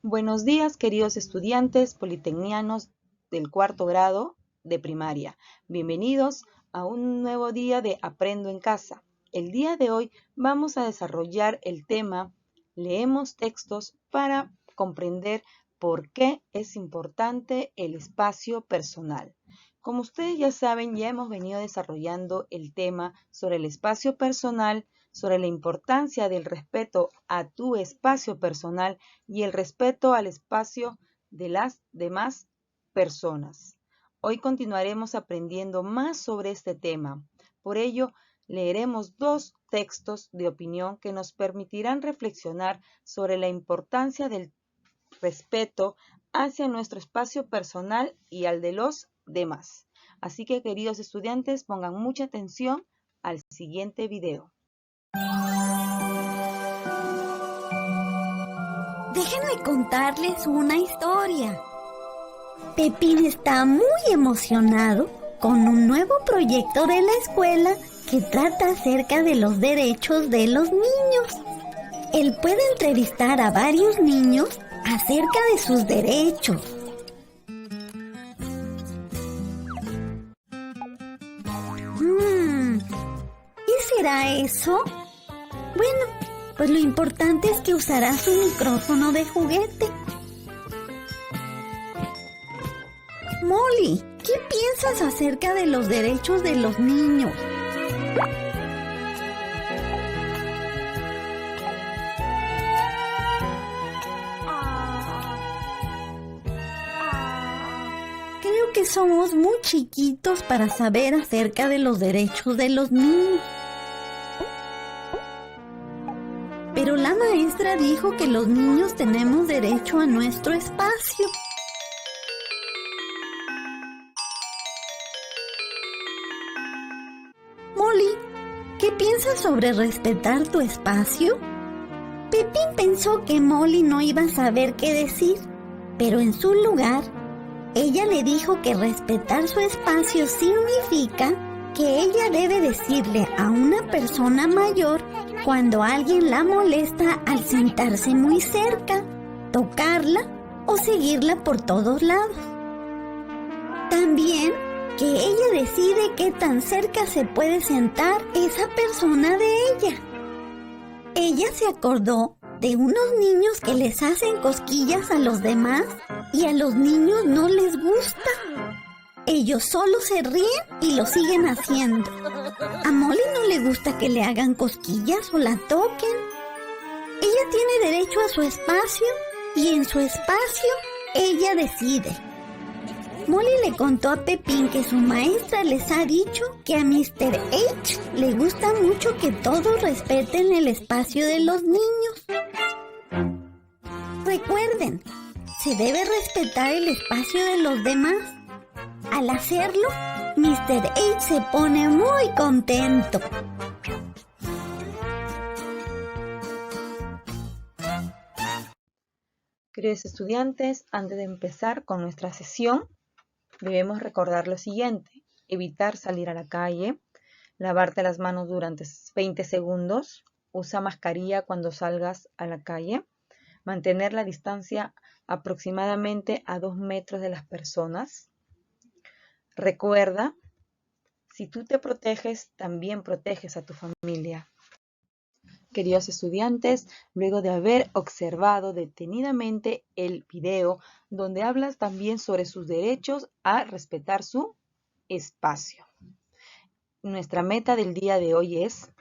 Buenos días, queridos estudiantes politecnianos del cuarto grado de primaria. Bienvenidos a un nuevo día de Aprendo en Casa. El día de hoy vamos a desarrollar el tema Leemos textos para comprender por qué es importante el espacio personal. Como ustedes ya saben, ya hemos venido desarrollando el tema sobre el espacio personal, sobre la importancia del respeto a tu espacio personal y el respeto al espacio de las demás personas. Hoy continuaremos aprendiendo más sobre este tema. Por ello, leeremos dos textos de opinión que nos permitirán reflexionar sobre la importancia del respeto hacia nuestro espacio personal y al de los demás. Así que, queridos estudiantes, pongan mucha atención al siguiente video. Déjenme contarles una historia. Pepín está muy emocionado con un nuevo proyecto de la escuela que trata acerca de los derechos de los niños. Él puede entrevistar a varios niños acerca de sus derechos. ¿Qué será eso? Bueno, pues lo importante es que usará su micrófono de juguete. Molly, ¿qué piensas acerca de los derechos de los niños? Creo que somos muy chiquitos para saber acerca de los derechos de los niños. Pero la maestra dijo que los niños tenemos derecho a nuestro espacio. Molly, ¿qué piensas sobre respetar tu espacio? Pepín pensó que Molly no iba a saber qué decir, pero en su lugar, ella le dijo que respetar su espacio significa que ella debe decirle a una persona mayor cuando alguien la molesta al sentarse muy cerca, tocarla o seguirla por todos lados. También que ella decide qué tan cerca se puede sentar esa persona de ella. Ella se acordó de unos niños que les hacen cosquillas a los demás y a los niños no les gusta. Ellos solo se ríen y lo siguen haciendo. A Molly no le gusta que le hagan cosquillas o la toquen. Ella tiene derecho a su espacio y en su espacio ella decide. Molly le contó a Pepín que su maestra les ha dicho que a Mr. H le gusta mucho que todos respeten el espacio de los niños. Recuerden, se debe respetar el espacio de los demás. Al hacerlo, Mr. H se pone muy contento. Queridos estudiantes, antes de empezar con nuestra sesión, debemos recordar lo siguiente: evitar salir a la calle, lavarte las manos durante 20 segundos, usa mascarilla cuando salgas a la calle, mantener la distancia aproximadamente a 2 metros de las personas. Recuerda, si tú te proteges, también proteges a tu familia. Queridos estudiantes, luego de haber observado detenidamente el video donde hablas también sobre sus derechos a respetar su espacio. Nuestra meta del día de hoy es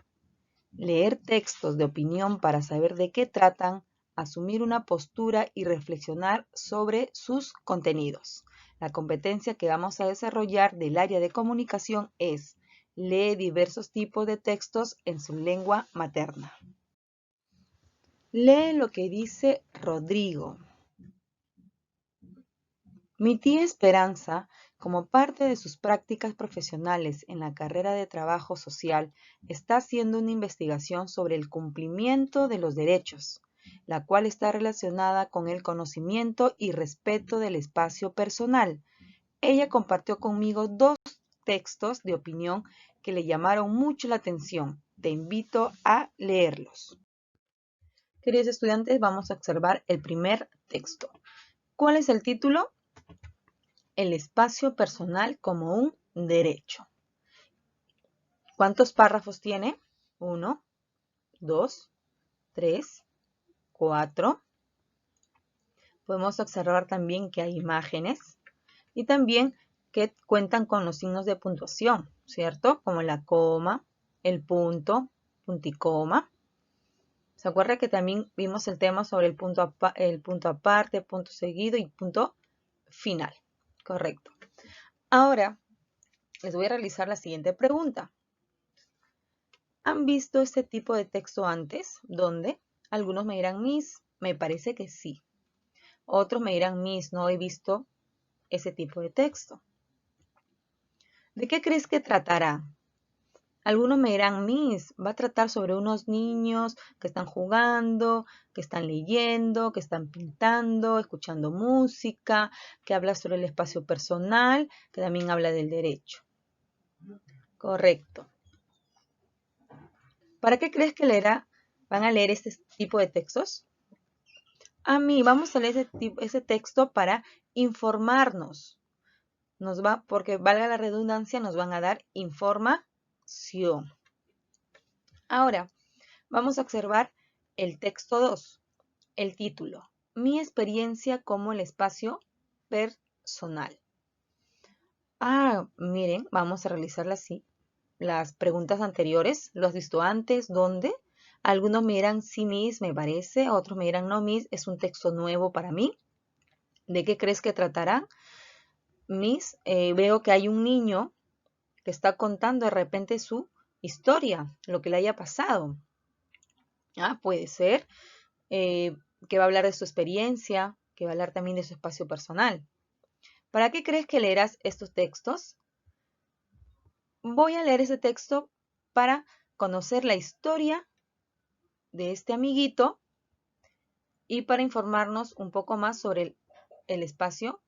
leer textos de opinión para saber de qué tratan, asumir una postura y reflexionar sobre sus contenidos. La competencia que vamos a desarrollar del área de comunicación es: lee diversos tipos de textos en su lengua materna. Lee lo que dice Rodrigo. Mi tía Esperanza, como parte de sus prácticas profesionales en la carrera de trabajo social, está haciendo una investigación sobre el cumplimiento de los derechos, la cual está relacionada con el conocimiento y respeto del espacio personal. Ella compartió conmigo dos textos de opinión que le llamaron mucho la atención. Te invito a leerlos. Queridos estudiantes, vamos a observar el primer texto. ¿Cuál es el título? El espacio personal como un derecho. ¿Cuántos párrafos tiene? 1, 2, 3, 4. Podemos observar también que hay imágenes y también que cuentan con los signos de puntuación, ¿cierto? Como la coma, el punto, punticoma. ¿Se acuerda que también vimos el tema sobre el punto aparte, punto seguido y punto final? Correcto. Ahora les voy a realizar la siguiente pregunta. ¿Han visto este tipo de texto antes? ¿Dónde? Algunos me dirán, Miss, me parece que sí. Otros me dirán, Miss, no he visto ese tipo de texto. ¿De qué crees que tratará? Algunos me dirán, Miss, va a tratar sobre unos niños que están jugando, que están leyendo, que están pintando, escuchando música, que habla sobre el espacio personal, que también habla del derecho. Correcto. ¿Para qué crees que van a leer este tipo de textos? Vamos a leer ese texto para informarnos. Porque valga la redundancia, nos van a dar información. Ahora, vamos a observar el texto 2, el título, Mi experiencia como el espacio personal. Miren, vamos a realizar las preguntas anteriores. ¿Lo has visto antes? ¿Dónde? Algunos me dirán, sí, Miss, me parece. Otros me dirán, no, Miss, es un texto nuevo para mí. ¿De qué crees que tratará? Miss, veo que hay un niño que está contando de repente su historia, lo que le haya pasado. Puede ser que va a hablar de su experiencia, que va a hablar también de su espacio personal. ¿Para qué crees que leerás estos textos? Voy a leer ese texto para conocer la historia de este amiguito y para informarnos un poco más sobre el espacio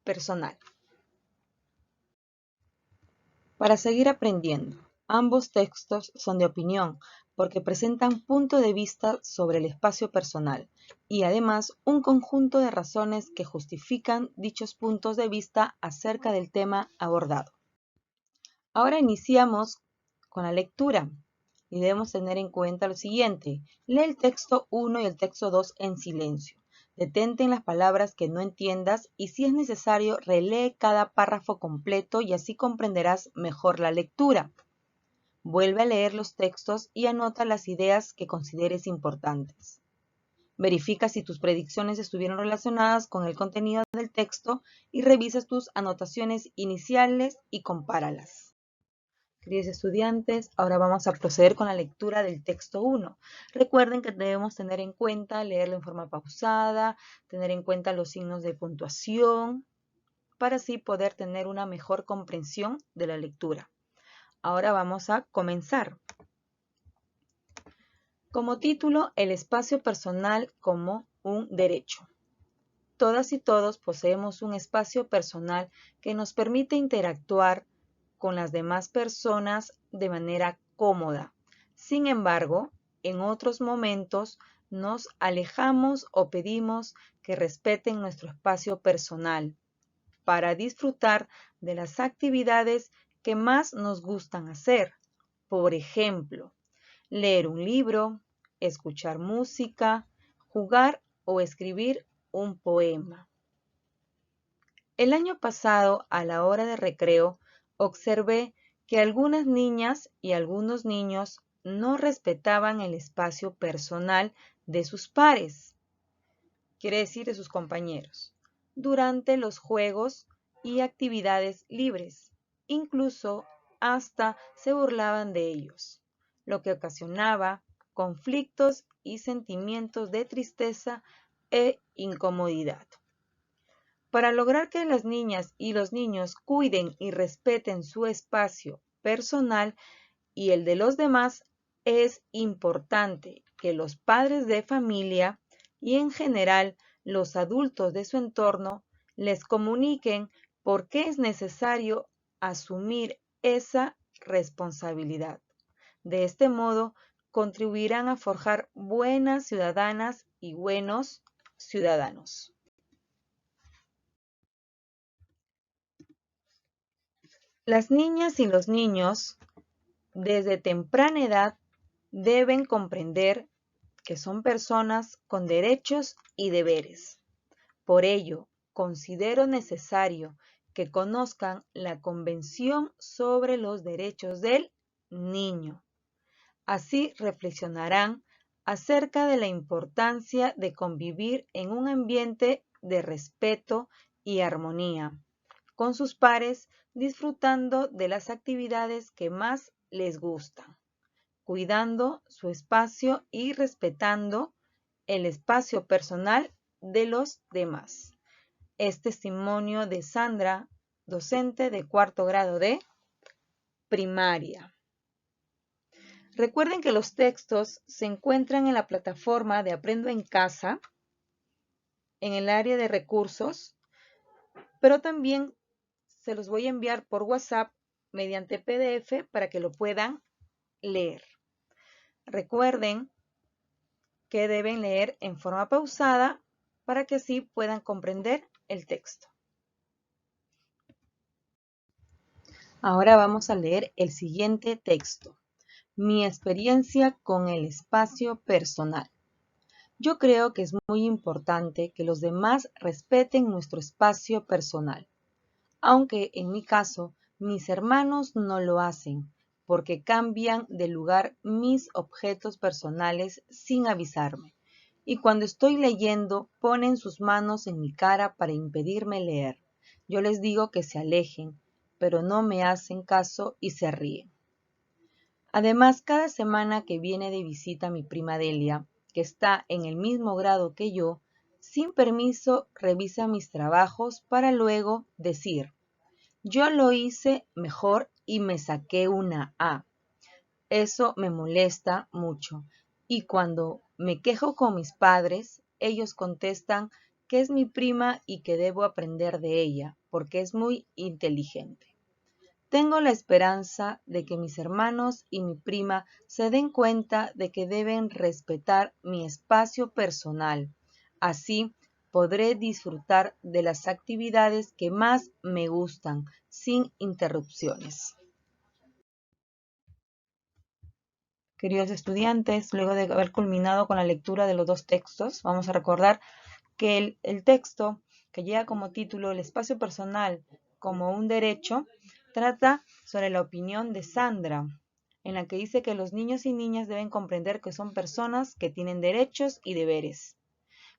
personal. Para seguir aprendiendo, ambos textos son de opinión porque presentan punto de vista sobre el espacio personal y además un conjunto de razones que justifican dichos puntos de vista acerca del tema abordado. Ahora iniciamos con la lectura y debemos tener en cuenta lo siguiente. Lee el texto 1 y el texto 2 en silencio. Detente en las palabras que no entiendas y si es necesario relee cada párrafo completo y así comprenderás mejor la lectura. Vuelve a leer los textos y anota las ideas que consideres importantes. Verifica si tus predicciones estuvieron relacionadas con el contenido del texto y revisa tus anotaciones iniciales y compáralas. Queridos estudiantes, ahora vamos a proceder con la lectura del texto 1. Recuerden que debemos tener en cuenta leerlo en forma pausada, tener en cuenta los signos de puntuación, para así poder tener una mejor comprensión de la lectura. Ahora vamos a comenzar. Como título, el espacio personal como un derecho. Todas y todos poseemos un espacio personal que nos permite interactuar con las demás personas de manera cómoda. Sin embargo, en otros momentos nos alejamos o pedimos que respeten nuestro espacio personal para disfrutar de las actividades que más nos gustan hacer. Por ejemplo, leer un libro, escuchar música, jugar o escribir un poema. El año pasado, a la hora de recreo, observé que algunas niñas y algunos niños no respetaban el espacio personal de sus pares, quiere decir de sus compañeros, durante los juegos y actividades libres. Incluso hasta se burlaban de ellos, lo que ocasionaba conflictos y sentimientos de tristeza e incomodidad. Para lograr que las niñas y los niños cuiden y respeten su espacio personal y el de los demás, es importante que los padres de familia y en general los adultos de su entorno les comuniquen por qué es necesario asumir esa responsabilidad. De este modo, contribuirán a forjar buenas ciudadanas y buenos ciudadanos. Las niñas y los niños, desde temprana edad, deben comprender que son personas con derechos y deberes. Por ello, considero necesario que conozcan la Convención sobre los Derechos del Niño. Así reflexionarán acerca de la importancia de convivir en un ambiente de respeto y armonía con sus pares, disfrutando de las actividades que más les gustan, cuidando su espacio y respetando el espacio personal de los demás. Es testimonio de Sandra, docente de cuarto grado de primaria. Recuerden que los textos se encuentran en la plataforma de Aprendo en Casa, en el área de recursos, pero también se los voy a enviar por WhatsApp mediante PDF para que lo puedan leer. Recuerden que deben leer en forma pausada para que así puedan comprender el texto. Ahora vamos a leer el siguiente texto. Mi experiencia con el espacio personal. Yo creo que es muy importante que los demás respeten nuestro espacio personal, aunque en mi caso mis hermanos no lo hacen, porque cambian de lugar mis objetos personales sin avisarme, y cuando estoy leyendo ponen sus manos en mi cara para impedirme leer. Yo les digo que se alejen, pero no me hacen caso y se ríen. Además, cada semana que viene de visita mi prima Delia, que está en el mismo grado que yo, sin permiso revisa mis trabajos para luego decir: yo lo hice mejor y me saqué una A. Eso me molesta mucho. Y cuando me quejo con mis padres, ellos contestan que es mi prima y que debo aprender de ella, porque es muy inteligente. Tengo la esperanza de que mis hermanos y mi prima se den cuenta de que deben respetar mi espacio personal. Así podré disfrutar de las actividades que más me gustan, sin interrupciones. Queridos estudiantes, luego de haber culminado con la lectura de los dos textos, vamos a recordar que el texto que lleva como título El espacio personal como un derecho, trata sobre la opinión de Sandra, en la que dice que los niños y niñas deben comprender que son personas que tienen derechos y deberes,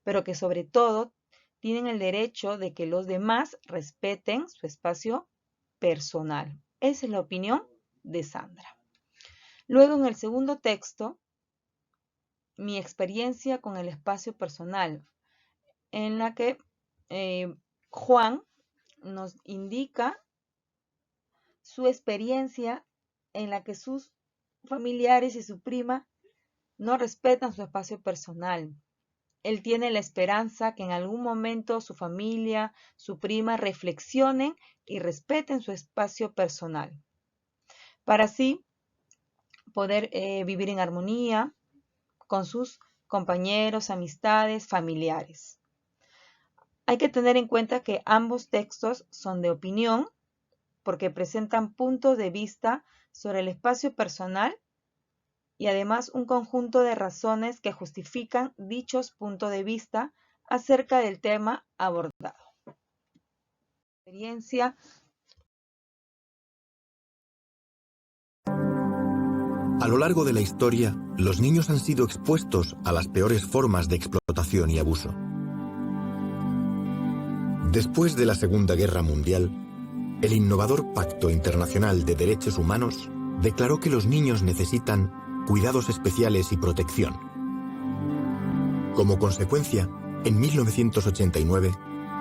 pero que sobre todo tienen el derecho de que los demás respeten su espacio personal. Esa es la opinión de Sandra. Luego, en el segundo texto, mi experiencia con el espacio personal, en la que Juan nos indica su experiencia en la que sus familiares y su prima no respetan su espacio personal. Él tiene la esperanza que en algún momento su familia, su prima reflexionen y respeten su espacio personal, para así poder vivir en armonía con sus compañeros, amistades, familiares. Hay que tener en cuenta que ambos textos son de opinión, porque presentan puntos de vista sobre el espacio personal y además un conjunto de razones que justifican dichos puntos de vista acerca del tema abordado. Experiencia. A lo largo de la historia, los niños han sido expuestos a las peores formas de explotación y abuso. Después de la Segunda Guerra Mundial, el innovador Pacto Internacional de Derechos Humanos declaró que los niños necesitan cuidados especiales y protección. Como consecuencia, en 1989,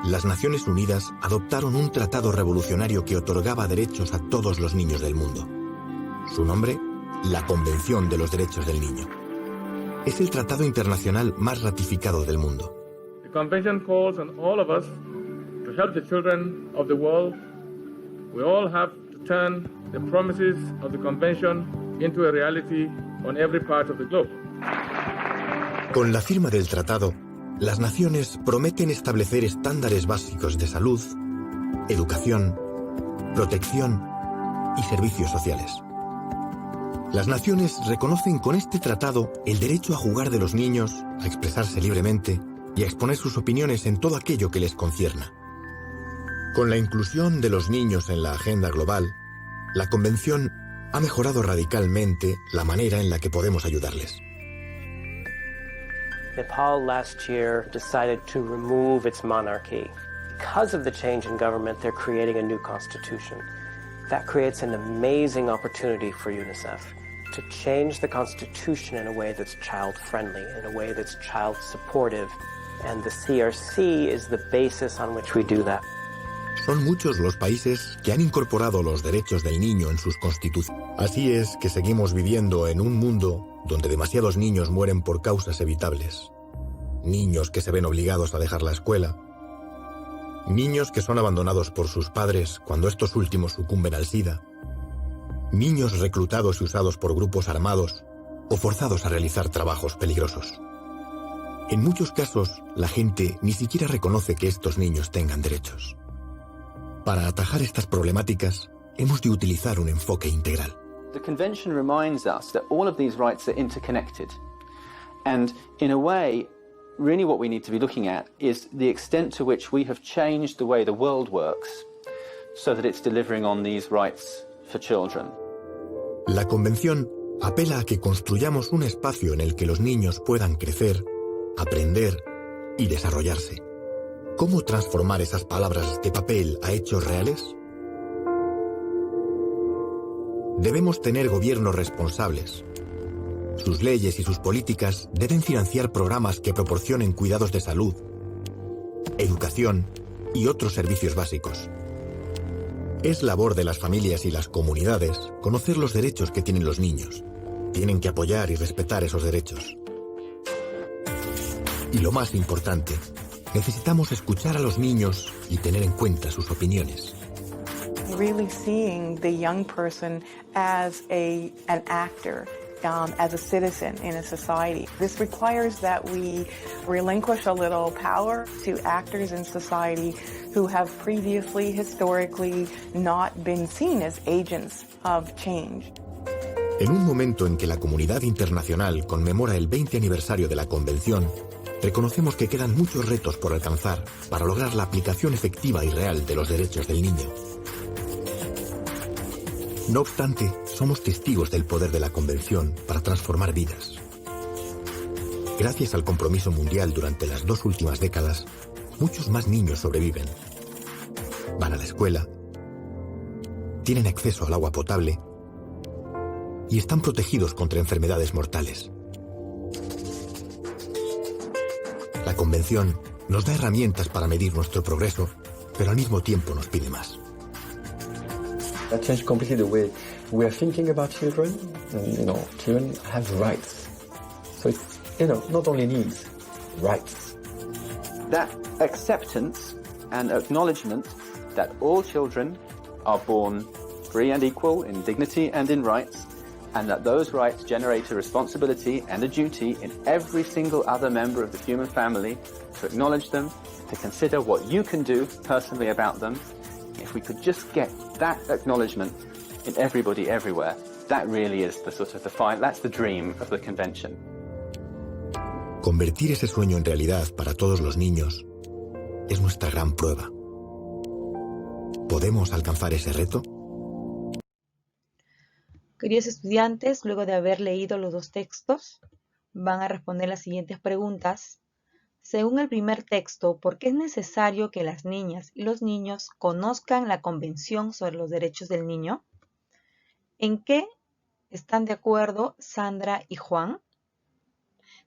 las Naciones Unidas adoptaron un tratado revolucionario que otorgaba derechos a todos los niños del mundo. Su nombre, la Convención de los Derechos del Niño. Es el tratado internacional más ratificado del mundo. The convention calls on all of us to help the children of the world. We all have to turn the promises of the convention into a reality on every part of the globe. Con la firma del tratado, las naciones prometen establecer estándares básicos de salud, educación, protección y servicios sociales. Las naciones reconocen con este tratado el derecho a jugar de los niños, a expresarse libremente y a exponer sus opiniones en todo aquello que les concierna. Con la inclusión de los niños en la agenda global, la Convención ha mejorado radicalmente la manera en la que podemos ayudarles. Nepal last year decided to remove its monarchy. Because of the change in government, they're creating a new constitution. That creates an amazing opportunity for UNICEF to change the constitution in a way that's child-friendly, in a way that's child-supportive. And the CRC is the basis on which we do that. Son muchos los países que han incorporado los derechos del niño en sus constituciones. Así es que seguimos viviendo en un mundo donde demasiados niños mueren por causas evitables. Niños que se ven obligados a dejar la escuela. Niños que son abandonados por sus padres cuando estos últimos sucumben al SIDA. Niños reclutados y usados por grupos armados o forzados a realizar trabajos peligrosos. En muchos casos, la gente ni siquiera reconoce que estos niños tengan derechos. Para atajar estas problemáticas, hemos de utilizar un enfoque integral. The Convention reminds us that all of these rights are interconnected. And in a way, really what we need to be looking at is the extent to which we have changed the way the world works so that it's delivering on these rights for children. La Convención apela a que construyamos un espacio en el que los niños puedan crecer, aprender y desarrollarse. ¿Cómo transformar esas palabras de papel a hechos reales? Debemos tener gobiernos responsables. Sus leyes y sus políticas deben financiar programas que proporcionen cuidados de salud, educación y otros servicios básicos. Es labor de las familias y las comunidades conocer los derechos que tienen los niños. Tienen que apoyar y respetar esos derechos. Y lo más importante, necesitamos escuchar a los niños y tener en cuenta sus opiniones. Really seeing the young person as an actor, as a citizen in a society. This requires that we relinquish a little power to actors in society who have previously, historically, not been seen as agents of change. En un momento en que la comunidad internacional conmemora el 20 aniversario de la Convención, reconocemos que quedan muchos retos por alcanzar para lograr la aplicación efectiva y real de los derechos del niño. No obstante, somos testigos del poder de la Convención para transformar vidas. Gracias al compromiso mundial durante las 2 últimas décadas, muchos más niños sobreviven. Van a la escuela, tienen acceso al agua potable y están protegidos contra enfermedades mortales. La Convención nos da herramientas para medir nuestro progreso, pero al mismo tiempo nos pide más. That changed completely the way we are thinking about children. Children have rights. So it's, not only needs, rights. That acceptance and acknowledgement that all children are born free and equal in dignity and in rights, and that those rights generate a responsibility and a duty in every single other member of the human family to acknowledge them, to consider what you can do personally about them. If we could just get that acknowledgement in everybody everywhere, that really is that's the dream of the convention. Convertir ese sueño en realidad para todos los niños es nuestra gran prueba. ¿Podemos alcanzar ese reto? Queridos estudiantes, luego de haber leído los 2 textos, van a responder las siguientes preguntas. Según el primer texto, ¿por qué es necesario que las niñas y los niños conozcan la Convención sobre los Derechos del Niño? ¿En qué están de acuerdo Sandra y Juan?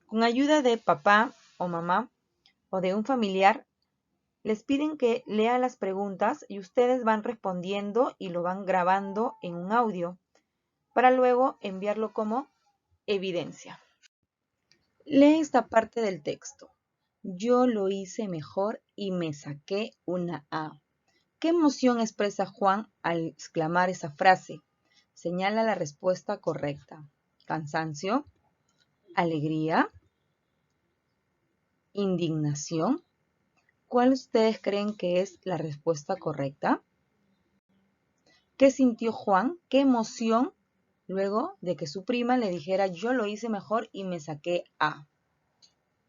Con ayuda de papá o mamá o de un familiar, les piden que lean las preguntas y ustedes van respondiendo y lo van grabando en un audio para luego enviarlo como evidencia. Lee esta parte del texto. Yo lo hice mejor y me saqué una A. ¿Qué emoción expresa Juan al exclamar esa frase? Señala la respuesta correcta. cansancio, alegría, indignación. ¿Cuál ustedes creen que es la respuesta correcta? ¿Qué sintió Juan? ¿Qué emoción luego de que su prima le dijera yo lo hice mejor y me saqué A?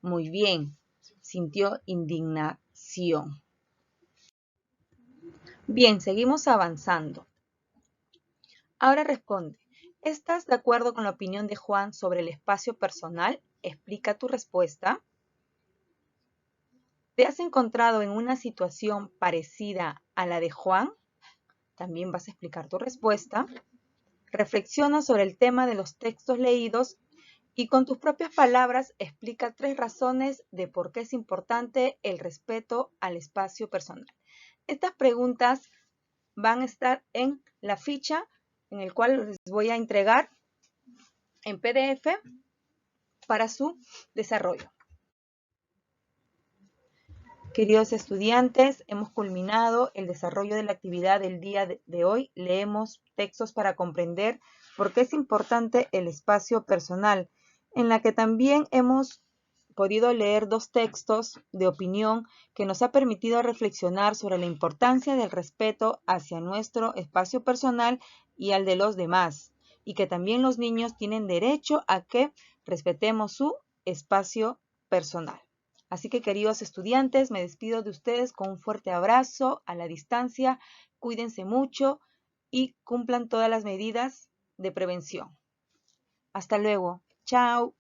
Muy bien, sintió indignación. Bien, seguimos avanzando. Ahora responde, ¿estás de acuerdo con la opinión de Juan sobre el espacio personal? Explica tu respuesta. ¿Te has encontrado en una situación parecida a la de Juan? También vas a explicar tu respuesta. Reflexiona sobre el tema de los textos leídos y con tus propias palabras explica 3 razones de por qué es importante el respeto al espacio personal. Estas preguntas van a estar en la ficha en el cual les voy a entregar en PDF para su desarrollo. Queridos estudiantes, hemos culminado el desarrollo de la actividad del día de hoy. Leemos textos para comprender por qué es importante el espacio personal, en la que también hemos podido leer 2 textos de opinión que nos ha permitido reflexionar sobre la importancia del respeto hacia nuestro espacio personal y al de los demás, y que también los niños tienen derecho a que respetemos su espacio personal. Así que, queridos estudiantes, me despido de ustedes con un fuerte abrazo a la distancia. Cuídense mucho y cumplan todas las medidas de prevención. Hasta luego. Chao.